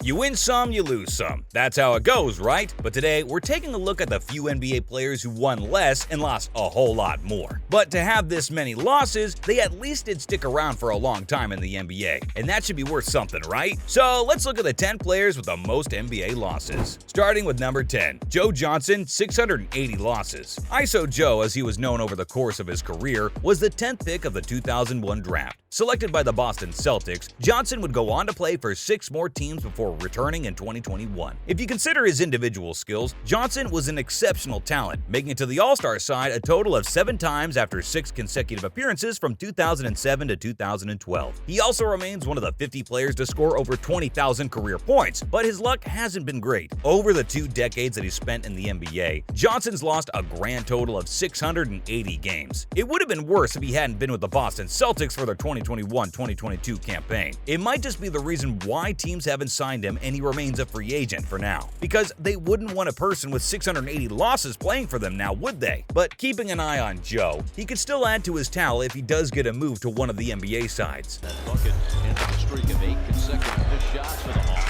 You win some, you lose some. That's how it goes, right? But today, we're taking a look at the few NBA players who won less and lost a whole lot more. But to have this many losses, they at least did stick around for a long time in the NBA. And that should be worth something, right? So let's look at the 10 players with the most NBA losses. Starting with number 10, Joe Johnson, 680 losses. ISO Joe, as he was known over the course of his career, was the 10th pick of the 2001 draft. Selected by the Boston Celtics, Johnson would go on to play for 6 more teams before returning in 2021. If you consider his individual skills, Johnson was an exceptional talent, making it to the All-Star side a total of 7 times after 6 consecutive appearances from 2007 to 2012. He also remains one of the 50 players to score over 20,000 career points, but his luck hasn't been great. Over the 2 decades that he spent in the NBA, Johnson's lost a grand total of 680 games. It would have been worse if he hadn't been with the Boston Celtics for their 2021-2022 campaign. It might just be the reason why teams haven't signed him and he remains a free agent for now. Because they wouldn't want a person with 680 losses playing for them now, would they? But keeping an eye on Joe, he could still add to his tally if he does get a move to one of the NBA sides. That bucket into the streak of 8 consecutive shots for the Hawks.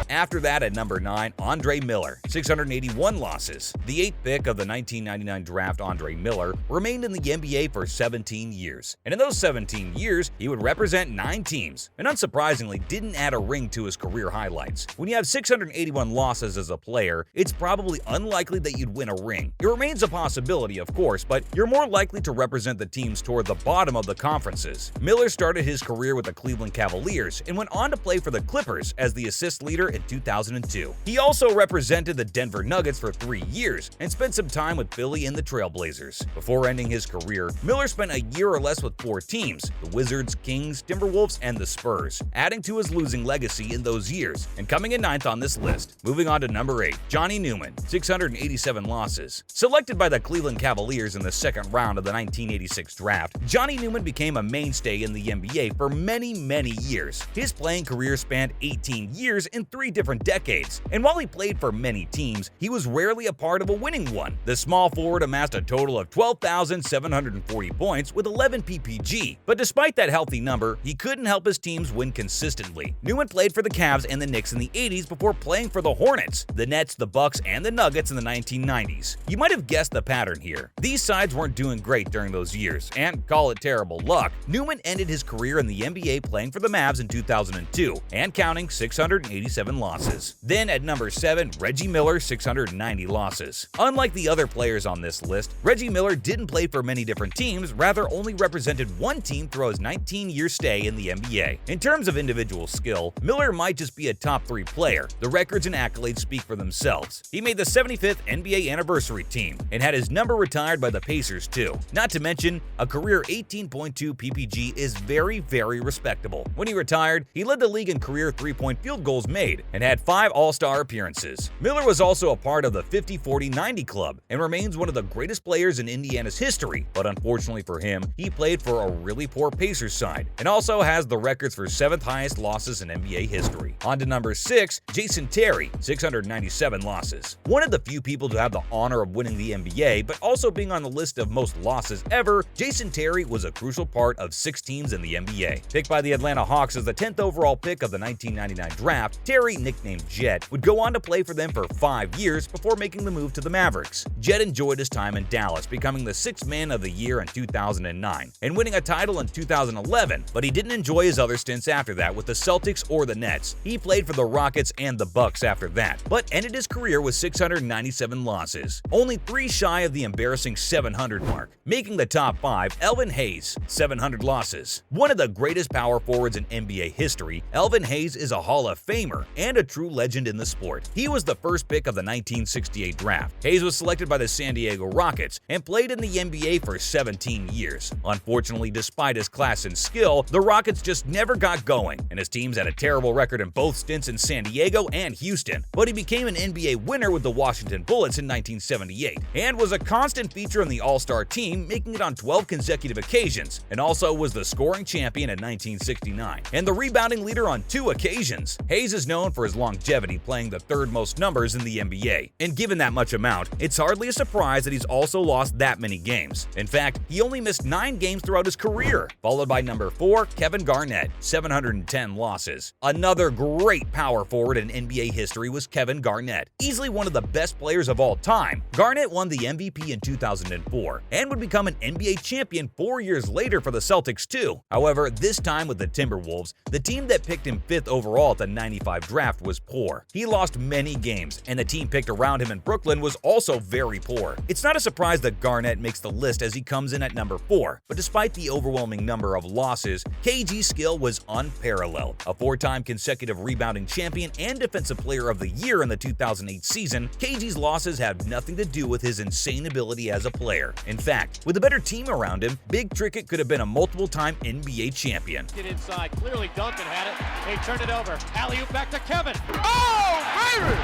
After that, at number 9, Andre Miller, 681 losses. The 8th pick of the 1999 draft, Andre Miller, remained in the NBA for 17 years. And in those 17 years, he would represent 9 teams, and unsurprisingly didn't add a ring to his career highlights. When you have 681 losses as a player, it's probably unlikely that you'd win a ring. It remains a possibility, of course, but you're more likely to represent the teams toward the bottom of the conferences. Miller started his career with the Cleveland Cavaliers and went on to play for the Clippers as the assist leader in 2002. He also represented the Denver Nuggets for 3 years and spent some time with Philly and the Trailblazers. Before ending his career, Miller spent a year or less with 4 teams: the Wizards, Kings, Timberwolves, and the Spurs, adding to his losing legacy in those years, and coming in 9th on this list. Moving on to number 8, Johnny Newman, 687 losses. Selected by the Cleveland Cavaliers in the 2nd round of the 1986 draft, Johnny Newman became a mainstay in the NBA for many years. His playing career spanned 18 years in 3 different decades, and while he played for many teams, he was rarely a part of a winning one. The small forward amassed a total of 12,740 points with 11 PPG, but despite that healthy number, he couldn't help his teams win consistently. Newman played for the Cavs and the Knicks in the 80s before playing for the Hornets, the Nets, the Bucks, and the Nuggets in the 1990s. You might have guessed the pattern here. These sides weren't doing great during those years, and call it terrible luck, Newman ended his career in the NBA playing for the Mavs in 2002 and counting 687 losses. Then at number 7, Reggie Miller, 690 losses. Unlike the other players on this list, Reggie Miller didn't play for many different teams, rather only represented one team throughout his 19-year stay in the NBA. In terms of individual skill, Miller might just be a top 3 player. The records and accolades speak for themselves. He made the 75th NBA anniversary team and had his number retired by the Pacers too. Not to mention, a career 18.2 PPG is very respectable. When he retired, he led the league in career 3-point field goals made and had 5 All-Star appearances. Miller was also a part of the 50-40-90 club and remains one of the greatest players in Indiana's history, but unfortunately for him, he played for a really poor Pacers side and also has the records for 7th highest losses in NBA history. On to number 6, Jason Terry, 697 losses. One of the few people to have the honor of winning the NBA, but also being on the list of most losses ever, Jason Terry was a crucial part of 6 teams in the NBA. Picked by the Atlanta Hawks as the 10th overall pick of the 1999 draft, Terry, nicknamed Jet, would go on to play for them for 5 years before making the move to the Mavericks. Jet enjoyed his time in Dallas, becoming the 6th man of the year in 2009 and winning a title in 2011, but he didn't enjoy his other stints after that with the Celtics or the Nets. He played for the Rockets and the Bucks after that, but ended his career with 697 losses, only 3 shy of the embarrassing 700 mark. Making the top 5, Elvin Hayes, 700 losses. One of the greatest power forwards in NBA history, Elvin Hayes is a Hall of Famer and a true legend in the sport. He was the first pick of the 1968 draft. Hayes was selected by the San Diego Rockets and played in the NBA for 17 years. Unfortunately, despite his class and skill, the Rockets just never got going, and his teams had a terrible record in both stints in San Diego and Houston. But he became an NBA winner with the Washington Bullets in 1978 and was a constant feature on the All-Star team, making it on 12 consecutive occasions, and also was the scoring champion in 1969 and the rebounding leader on 2 occasions. Hayes is known for for his longevity, playing the third most numbers in the NBA. And given that much amount, it's hardly a surprise that he's also lost that many games. In fact, he only missed 9 games throughout his career, followed by number 4, Kevin Garnett, 710 losses. Another great power forward in NBA history was Kevin Garnett, easily one of the best players of all time. Garnett won the MVP in 2004 and would become an NBA champion 4 years later for the Celtics too. However, this time with the Timberwolves, the team that picked him 5th overall at the 95 draft was poor. He lost many games, and the team picked around him in Brooklyn was also very poor. It's not a surprise that Garnett makes the list as he comes in at number 4, but despite the overwhelming number of losses, KG's skill was unparalleled. A 4-time consecutive rebounding champion and Defensive Player of the Year in the 2008 season, KG's losses have nothing to do with his insane ability as a player. In fact, with a better team around him, Big Trickett could have been a multiple-time NBA champion. Get inside. Clearly Duncan had it. He turned it over. Alley-oop back to Kevin.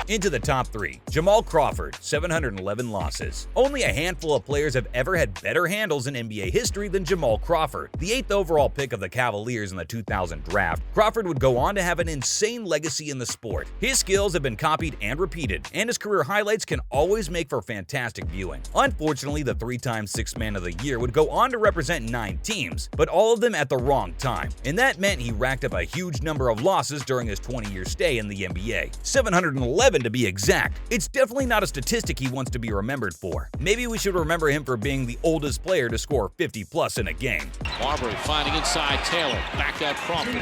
Into the top 3, Jamal Crawford, 711 losses. Only a handful of players have ever had better handles in NBA history than Jamal Crawford. The 8th overall pick of the Cavaliers in the 2000 draft, Crawford would go on to have an insane legacy in the sport. His skills have been copied and repeated, and his career highlights can always make for fantastic viewing. Unfortunately, the 3-time Sixth Man of the Year would go on to represent 9 teams, but all of them at the wrong time, and that meant he racked up a huge number of losses during his 20-year stay in the NBA. 711 to be exact. It's definitely not a statistic he wants to be remembered for. Maybe we should remember him for being the oldest player to score 50+ in a game. Marbury finding inside Taylor. Back out Crawford.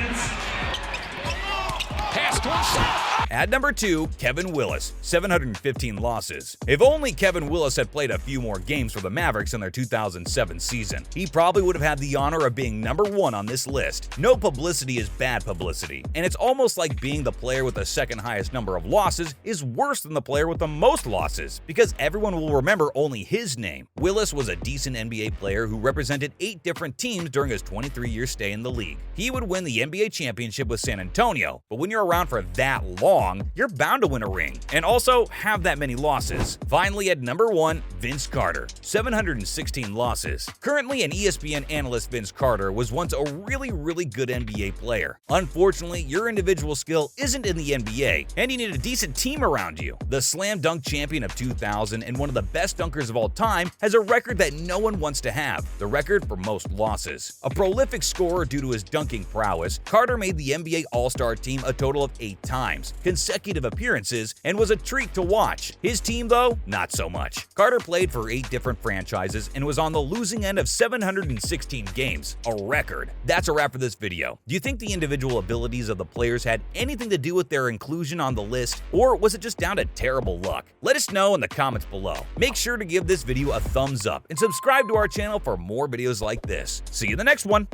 Pass to himself. At number 2, Kevin Willis, 715 losses. If only Kevin Willis had played a few more games for the Mavericks in their 2007 season, he probably would have had the honor of being number 1 on this list. No publicity is bad publicity, and it's almost like being the player with the second highest number of losses is worse than the player with the most losses, because everyone will remember only his name. Willis was a decent NBA player who represented 8 different teams during his 23-year stay in the league. He would win the NBA championship with San Antonio, but when you're around for that long, you're bound to win a ring, and also have that many losses. Finally, at number 1, Vince Carter, 716 losses. Currently an ESPN analyst, Vince Carter was once a really good NBA player. Unfortunately, your individual skill isn't in the NBA, and you need a decent team around you. The slam dunk champion of 2000 and one of the best dunkers of all time has a record that no one wants to have, the record for most losses. A prolific scorer due to his dunking prowess, Carter made the NBA All-Star team a total of 8 times, consecutive appearances, and was a treat to watch. His team, though, not so much. Carter played for 8 different franchises and was on the losing end of 716 games, a record. That's a wrap for this video. Do you think the individual abilities of the players had anything to do with their inclusion on the list, or was it just down to terrible luck? Let us know in the comments below. Make sure to give this video a thumbs up and subscribe to our channel for more videos like this. See you in the next one.